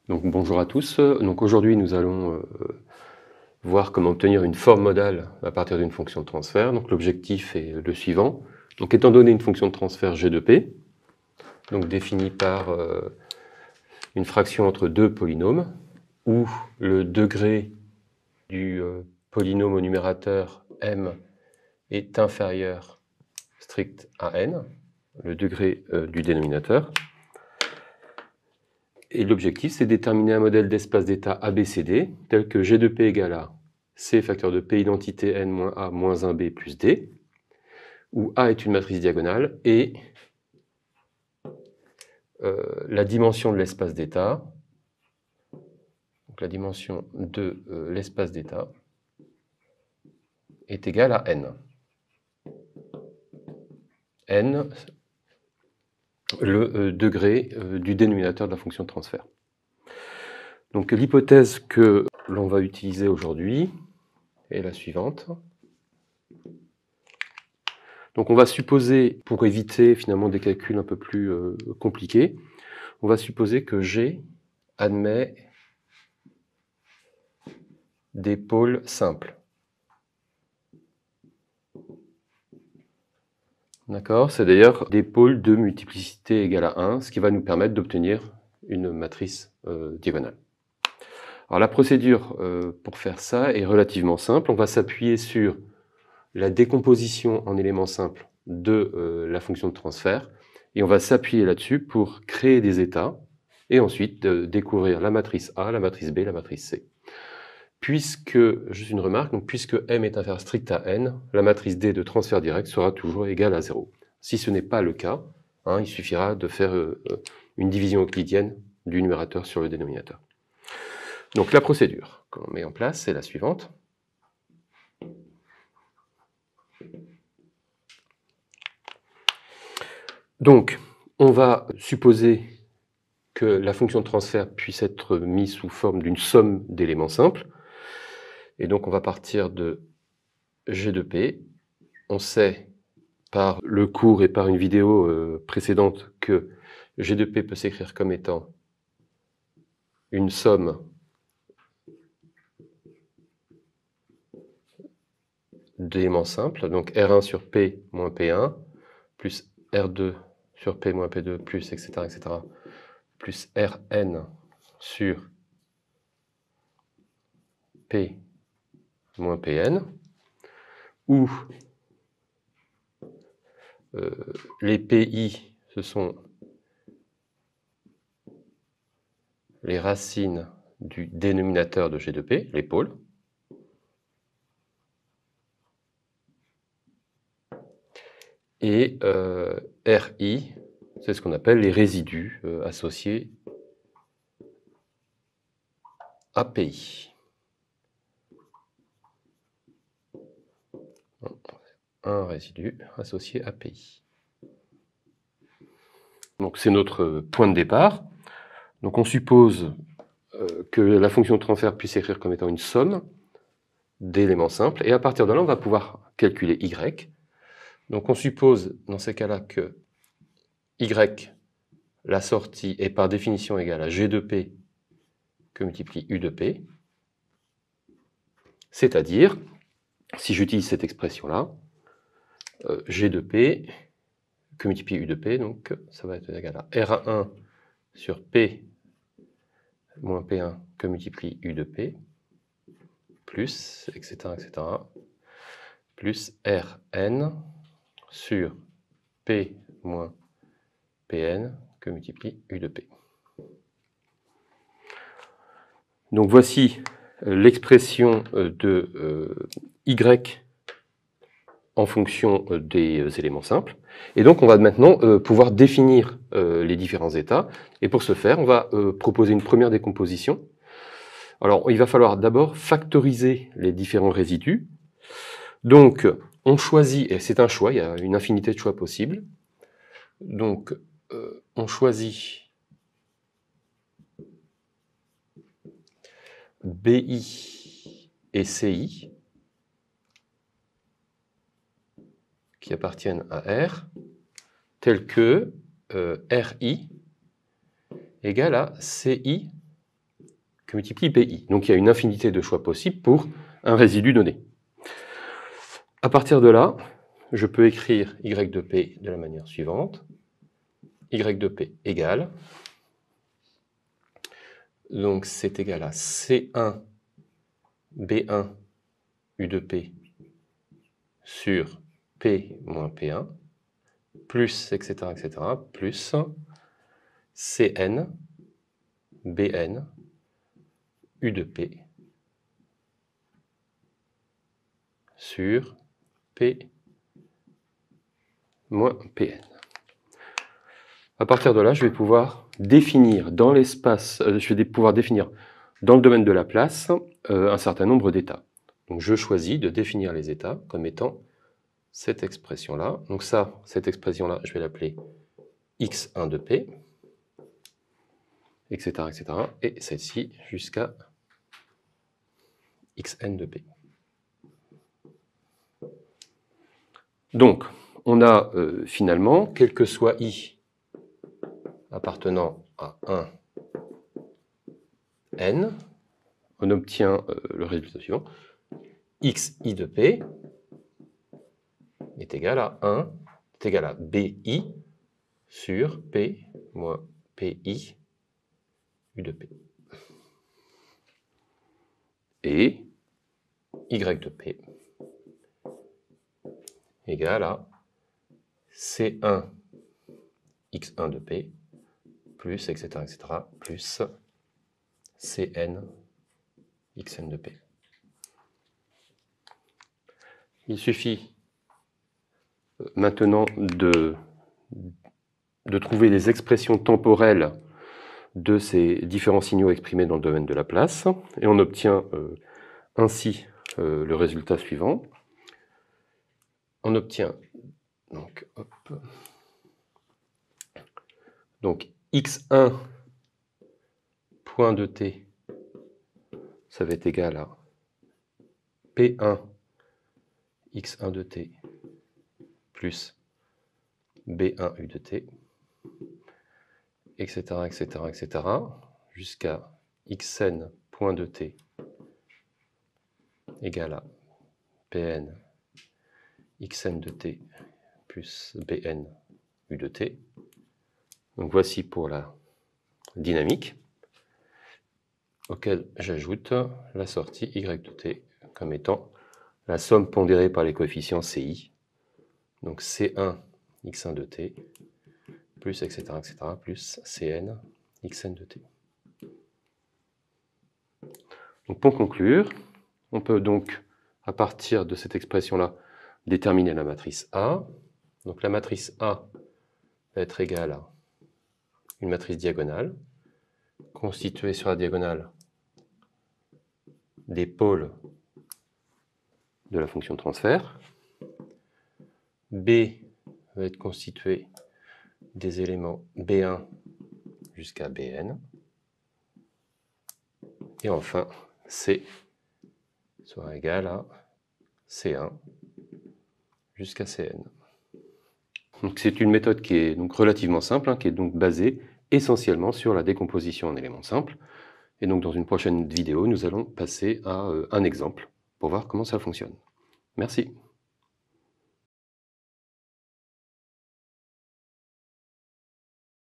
Donc bonjour à tous. Donc aujourd'hui nous allons voir comment obtenir une forme modale à partir d'une fonction de transfert. Donc l'objectif est le suivant. Donc étant donné une fonction de transfert g de p, donc définie par une fraction entre deux polynômes, où le degré du polynôme au numérateur m est inférieur strict à n, le degré du dénominateur. Et l'objectif, c'est de déterminer un modèle d'espace d'état ABCD, tel que G de P égale à C facteur de P identité N moins A moins 1B plus D, où A est une matrice diagonale et la dimension de l'espace d'état, donc la dimension de l'espace d'état, est égale à N. N, le degré du dénominateur de la fonction de transfert. Donc l'hypothèse que l'on va utiliser aujourd'hui est la suivante. Donc on va supposer, pour éviter finalement des calculs un peu plus compliqués, on va supposer que G admet des pôles simples. D'accord? C'est d'ailleurs des pôles de multiplicité égale à 1, ce qui va nous permettre d'obtenir une matrice diagonale. Alors la procédure pour faire ça est relativement simple. On va s'appuyer sur la décomposition en éléments simples de la fonction de transfert, et on va s'appuyer là-dessus pour créer des états, et ensuite découvrir la matrice A, la matrice B, la matrice C. Puisque, juste une remarque, donc puisque M est inférieur strict à N, la matrice D de transfert direct sera toujours égale à 0. Si ce n'est pas le cas, il suffira de faire une division euclidienne du numérateur sur le dénominateur. Donc la procédure qu'on met en place, c'est la suivante. Donc, on va supposer que la fonction de transfert puisse être mise sous forme d'une somme d'éléments simples. Et donc, on va partir de G de P. On sait par le cours et par une vidéo précédente que G de P peut s'écrire comme étant une somme d'éléments simples, donc R1 sur P moins P1, plus R2 sur P moins P2, plus etc., etc., plus Rn sur P moins Pn, où les PI, ce sont les racines du dénominateur de G de P, les pôles, et RI, c'est ce qu'on appelle les résidus associés à PI. Un résidu associé à PI. Donc c'est notre point de départ. Donc on suppose que la fonction de transfert puisse s'écrire comme étant une somme d'éléments simples, et à partir de là, on va pouvoir calculer Y. Donc on suppose dans ces cas-là que Y, la sortie, est par définition égale à G de P que multiplie U de P, c'est-à-dire, si j'utilise cette expression-là, G de P que multiplie U de P, donc ça va être égal à R1 sur P moins P1 que multiplie U de P, plus, etc., etc., plus Rn sur P moins Pn que multiplie U de P. Donc voici l'expression de Y en fonction des éléments simples. Et donc on va maintenant pouvoir définir les différents états. Et pour ce faire, on va proposer une première décomposition. Alors il va falloir d'abord factoriser les différents résidus. Donc on choisit, et c'est un choix, il y a une infinité de choix possibles. Donc on choisit BI et CI qui appartiennent à R, tels que RI égale à CI que multiplie PI. Donc il y a une infinité de choix possibles pour un résidu donné. À partir de là, je peux écrire Y de P de la manière suivante. Y de P égale, donc c'est égal à C1 B1 U de P sur P moins P1, plus, etc., plus Cn Bn U de P sur P moins Pn. À partir de là, je vais pouvoir définir dans l'espace, je vais pouvoir définir dans le domaine de la place un certain nombre d'états. Donc je choisis de définir les états comme étant cette expression-là. Donc ça, cette expression-là, je vais l'appeler x1 de p, etc., et celle-ci jusqu'à xn de p. Donc, on a finalement, quel que soit i appartenant à 1 n, on obtient le résultat suivant. xi de p est égal à 1, est égal à bi sur p moins pi u de p. Et y de p égale à c1 x1 de p plus, etc., plus cn xn de p. Il suffit maintenant de trouver les expressions temporelles de ces différents signaux exprimés dans le domaine de la place, et on obtient ainsi le résultat suivant. On obtient donc x1 point de t, ça va être égal à p1 x1 de t plus b1 u de t, etc., jusqu'à xn point de t égale à pn xn de t plus bn u de t. Donc voici pour la dynamique, auquel j'ajoute la sortie y de t comme étant la somme pondérée par les coefficients ci, donc c1 x1 de t plus, etc., plus cn xn de t. Donc pour conclure, on peut donc, à partir de cette expression-là, déterminer la matrice A. Donc la matrice A va être égale à une matrice diagonale, constituée sur la diagonale des pôles de la fonction de transfert. B va être constitué des éléments B1 jusqu'à Bn. Et enfin, C sera égal à C1 jusqu'à Cn. C'est une méthode qui est donc relativement simple, qui est donc basée essentiellement sur la décomposition en éléments simples. Et donc dans une prochaine vidéo, nous allons passer à un exemple pour voir comment ça fonctionne. Merci.